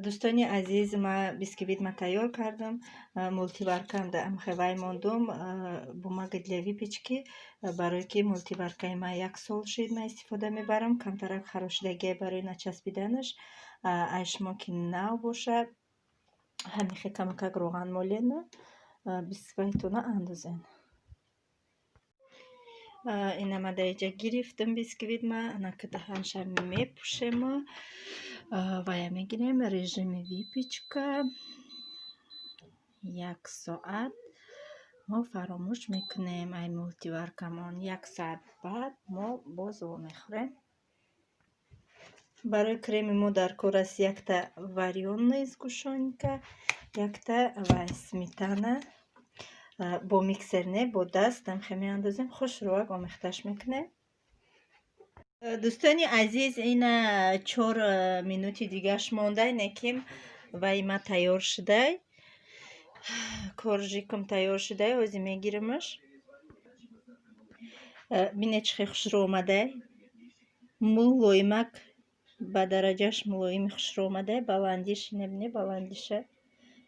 دوستانی عزیز، ما بیسکویت ما تیار کردم. مولتیوارکام در امخوای موندم با ما گدلیوی پیچکی برای که مولتیوارکای ما 1 سال شد ما استفاده میبرم. کمترک خراشدگی برای نچسبیدنش ایشما که نو باشه همیشه کمک روغن مولین بیسکویتونا اندازین. اینا ما در اینجا گرفتم بیسکویت ما نکته همشه میپوشیم و یا میگیریم رژیم ویپیچکا 1 ساعت ما فراموش میکنیم. ای مولتیوارکامون 1 ساعت بعد ما باز میخوریم. برای کریم ما در کار است 1 تا вареная сгущенка 1 تا و сметана با میکسر نه با دست هم میاندازیم خوش رو آمیختش میکنه. دوستانی عزیز این 4 مینوتی دیگهش مونده نکیم و ایما تیار شده. کورژیکم تیار شده اوزی میگیرمش. بینه چخی خوش رو اومده. ملویمک با درجهش ملویم خوش رو اومده. بلندیش نبینه بلندیشه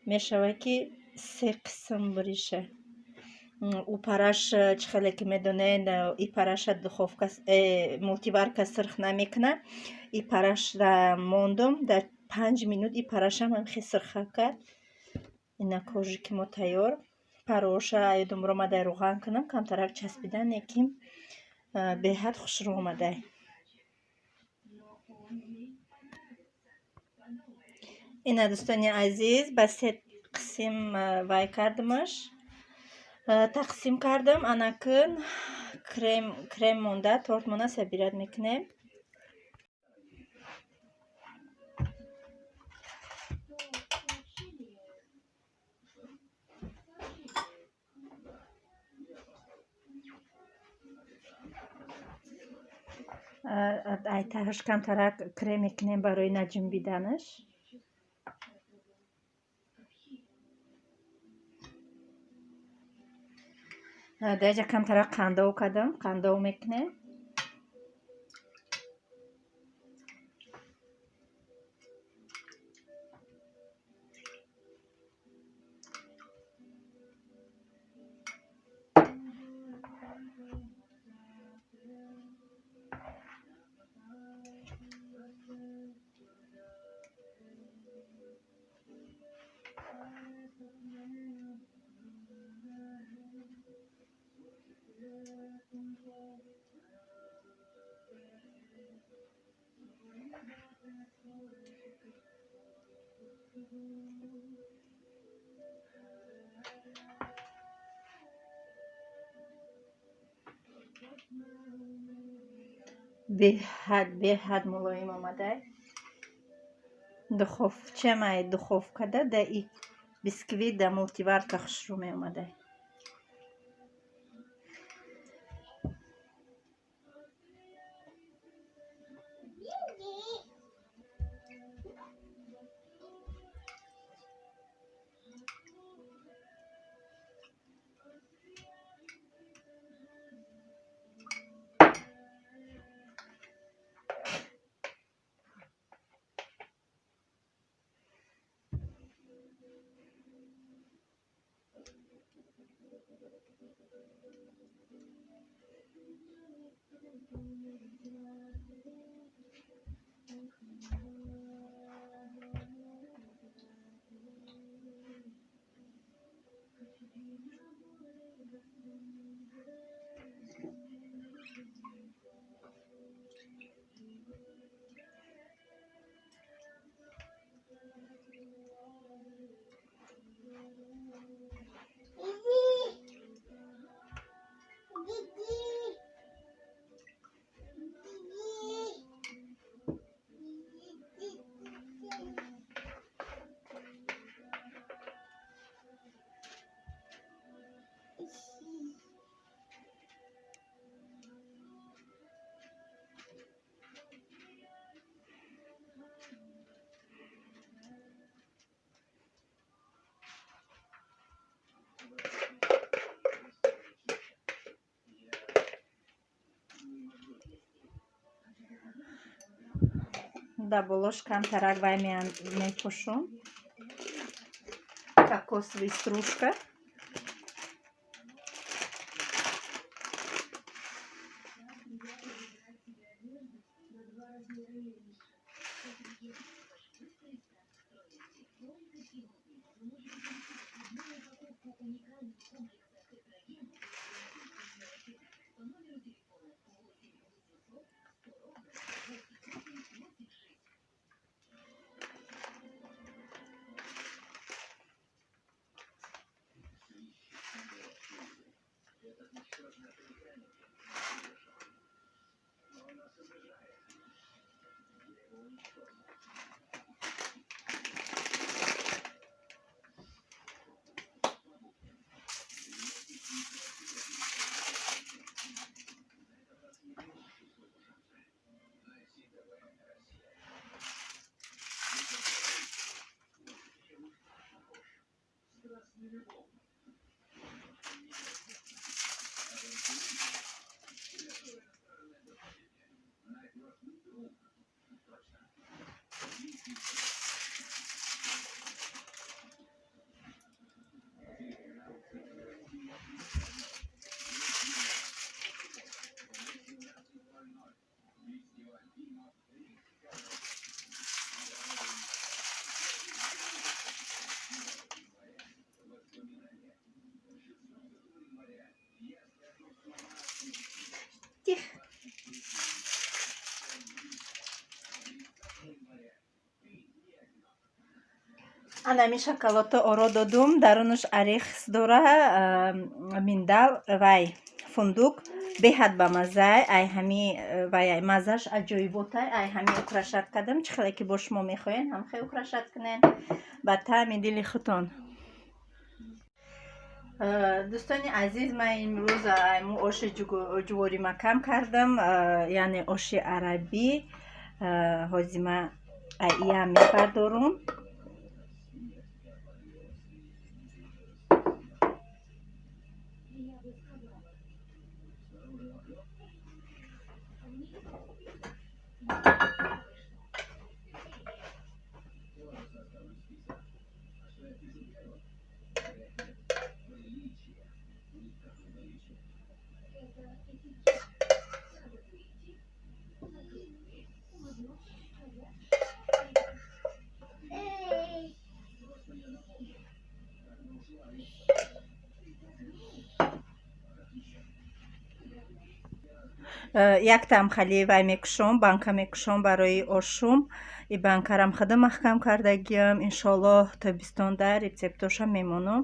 میشوه که 3 قسم بریشه. او پرش چخیلی که میدونین ای پرش دخوفکا مولتیوارکا سرخ نمیکنه. ای پرش را موندم در 5 مینوت ای پرش هم خیلی سرخ کرد. اینا کورژیک ما تیار. пароша айдумро мадай руған кунам, камтарак часпидан яким беҳад хушрӯ омадай. ина дӯстони азиз ба се қисм вай кардамаш, тақсим кардам. Анакун крем монда, торт монда, сабират мекунем. Айтараш камтарак крем мекунем барои наҷмбиданаш. даҷа камтарак қандов кардам, қандов мекунем. беҳад мулоим омадай. Духовчамай духовкада да и бисквит да мултиварка хушрӯ меомадай. Да болош камтарак вай мепошум. Кокосовый стружка. анами шоколодто оро додум, дарунаш орехс дора, миндал, вай фундук беҳад ба маззаи, ай ҳами вай маззаш аҷоиботай, ай ҳами украшат кардам. Чӣ хеле ки бо шумо мехоҳен ҳамхел украшат кунен ба таъми дили худтон. дӯстони азиз, ман имрӯз айму оши ҷувори макам кардам, яъне оши арабӣ. ҳозима иям мепардорум. як тамхали вай мекушом, банка мекушом барои ошум. И банкарам хада маҳкам кардагиам. Иншоаллоҳ тобистонда рецептоша мемонам.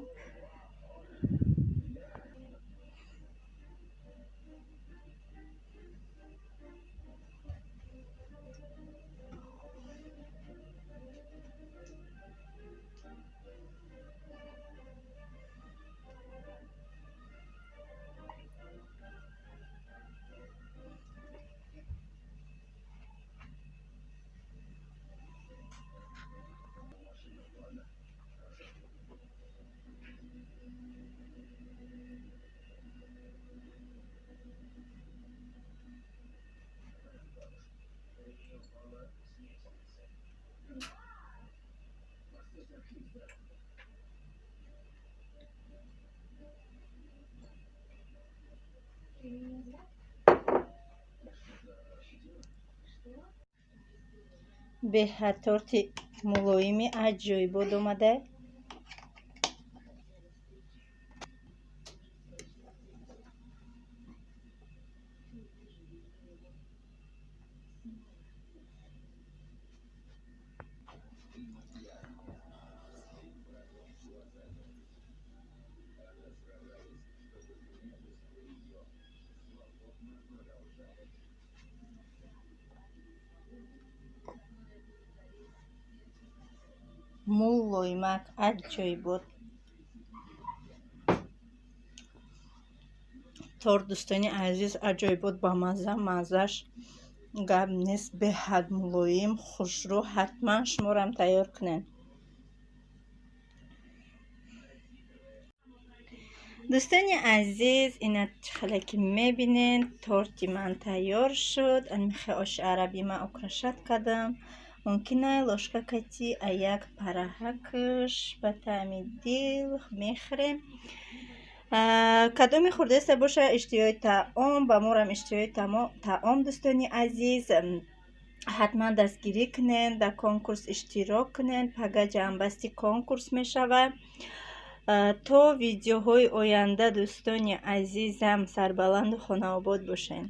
беҳад торти мулоими аҷоибот омада. мулоимак аҷоибот торт, дӯстони азиз, аҷоибот ба мазза, маззаш гап нест, беҳад мулоим, хушрӯ. ҳатман шуморам тайёр кунед. дӯстони азиз, ина чӣ хеле ки мебинед, торти ман тайёр шуд. анмихе оши арабӣ ман украшат кардам. мумкина лошка кати аяк параҳакш ба таъми дил мехӯрем. кадоми хурдеса боша иштиёи таом, ба морам иштиёи таом. дӯстони азиз, ҳатман дастгирӣ кунед, дар конкурс иштирок кунед. пага ҷамъбасти конкурс мешавад. то видеоҳои оянда, дӯстони азизам, сарбаланду хонаобод бошед.